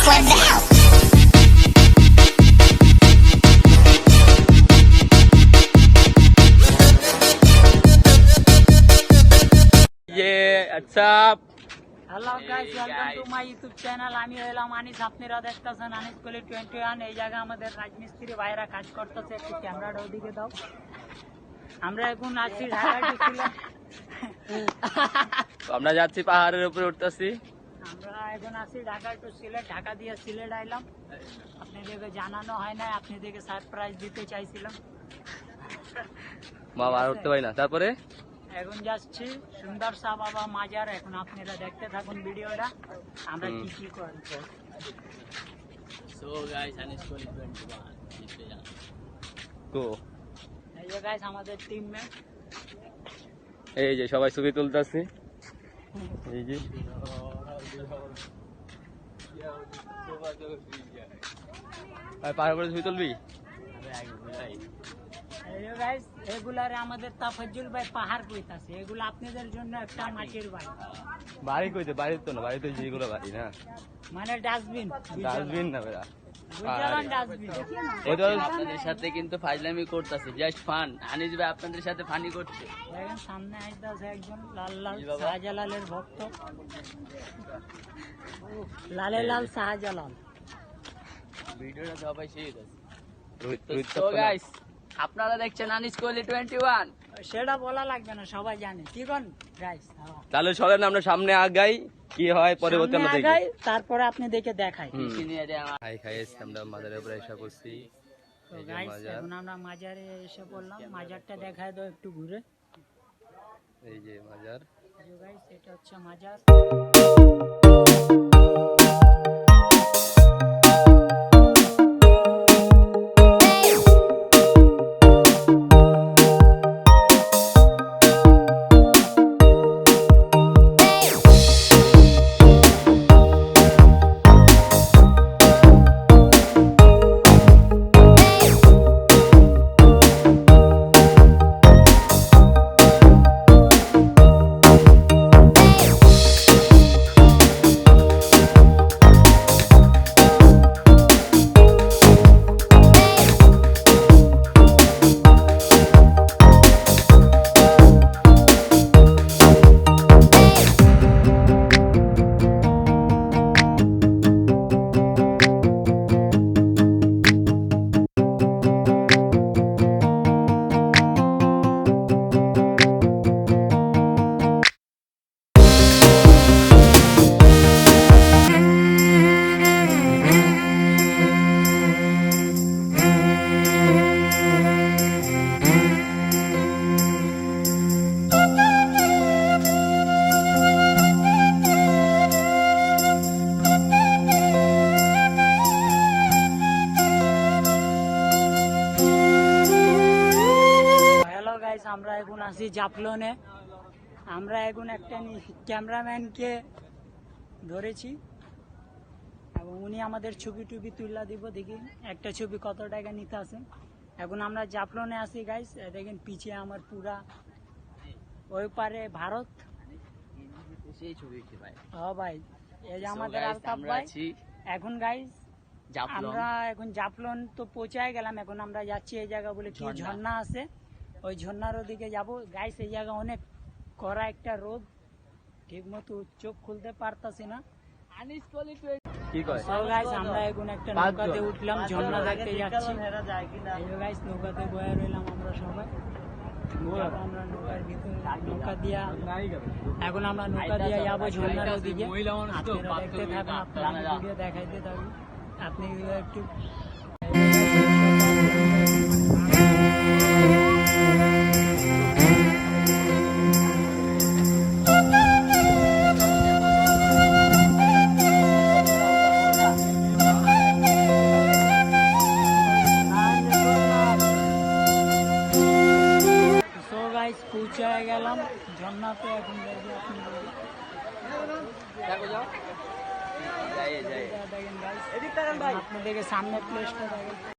for the house. Hello guys, welcome to my YouTube channel. আমি এলাম আনিস, আপনারা দেখতেছেন আনিস কলি 21। এই জায়গা আমাদের রাজমিস্ত্রি ভাইরা কাজ করতেছে। একটু ক্যামেরাটা ওদিকে দাও। আমরা এখন আছি ঢাকা ডিস্ট্রিক্টে। আমরা যাচ্ছি পাহাড়ের উপরে উঠতেছি। আমরা এখন আছি ঢাকা টু সিলেট, ঢাকা দিয়ে সিলেট আইলাম। আপনাদেরকে জানানো হয় না, আপনাদেরকে সারপ্রাইজ দিতে চাইছিলাম। মা আর উঠতে পারি না। তারপরে এখন যাচ্ছি সুন্দর শাহ বাবা মাজার। এখন আপনারা দেখতে থাকুন ভিডিওটা, আমরা কি কি করব। সো গাইস, আনিস কলি 21 গো। এই যে গাইস আমাদের টিমমেট, এই যে সবাই ছবি তুলতেছি। এই যে পাহাড় উপরে ছবি তুলবি? এগুলারে আমাদের তাফাজ্জুল ভাই পাহাড় কইতাছে। এগুলো আপনাদের জন্য একটা মাটির বাড়ি। বাড়ি কইতে, বাড়ি তো না, বাড়ি তো যেগুলো বাড়ি না, মানে ডাস্টবিন। ডাস্টবিন না বেড়া। ডাস্টবিন আপনাদের সাথে কিন্তু ফাজলামি করতেছে, জাস্ট ফান। আনিস ভাই আপনাদের সাথে ফানি করছে। দেখেন সামনে আইতাছে একজন লাল লাল শাহজালালের ভক্ত, লালে লাল শাহজালাল। ভিডিওটা সবাই শেয়ার করুন। তো গাইস, আপনারা দেখছেন আনিস কলি 21। সেটা বলা লাগবে না, সবাই জানে। কি কোন গাইস? তাহলে চলেন আমরা সামনে আগাই, কি হয় পরবর্তী আমরা দেখি। তারপরে আপনি দেখে দেখাই। খাই খাইছি, আমরা মাজারের উপরে এসে পড়ছি। তো গাইস এখন আমরা মাজারে এসে পড়লাম। মাজারটা দেখায় দাও একটু ঘুরে। এই যে মাজার। গাইস এটা হচ্ছে মাজার। আমরা এখন আছি জাফলনে। আমরা এখন একটা ক্যামেরাম্যানকে ধরেছি এবং উনি আমাদের ছবি টুবি তুলে দিব। দেখি একটা ছবি কত টাকা নিতে আছে। এখন আমরা জাফলনে আছি গাইস। দেখেন পিছিয়ে আমার পুরা ওই পারে ভারত। হ্যাঁ ভাই, এই যে আমাদের আলতাফ ভাই। এখন গাইস আমরা এখন জাফলন তো পৌঁছায় গেলাম। এখন আমরা যাচ্ছি এই জায়গা বলে কি ঝর্ণা আছে, ওই ঝর্ণার ওদিকে যাবো গাইস। এই জায়গা অনেক কড়া একটা রোদ, ঠিক মতো চোখ খুলতে পারতাছি না। আমরা এখন একটা নৌকাতে উঠলাম, ঝর্ণা দেখতে যাচ্ছি। গাইস নৌকাতে বয়ে রইলাম আমরা সবাই। আমরা নৌকার ভিতরে নৌকা দিয়া এখন আমরা নৌকা দিয়ে যাবো ঝর্ণার ওদিকে। আপনারা দেখতে থাকুন, আপনারা ভিডিও দেখাইতে থাকুন। আপনি একটু পৌঁছায় গেলাম ঝর্ণাতে। এখন দেখেন আপনাদেরকে সামনে প্লেসটা দেখেন।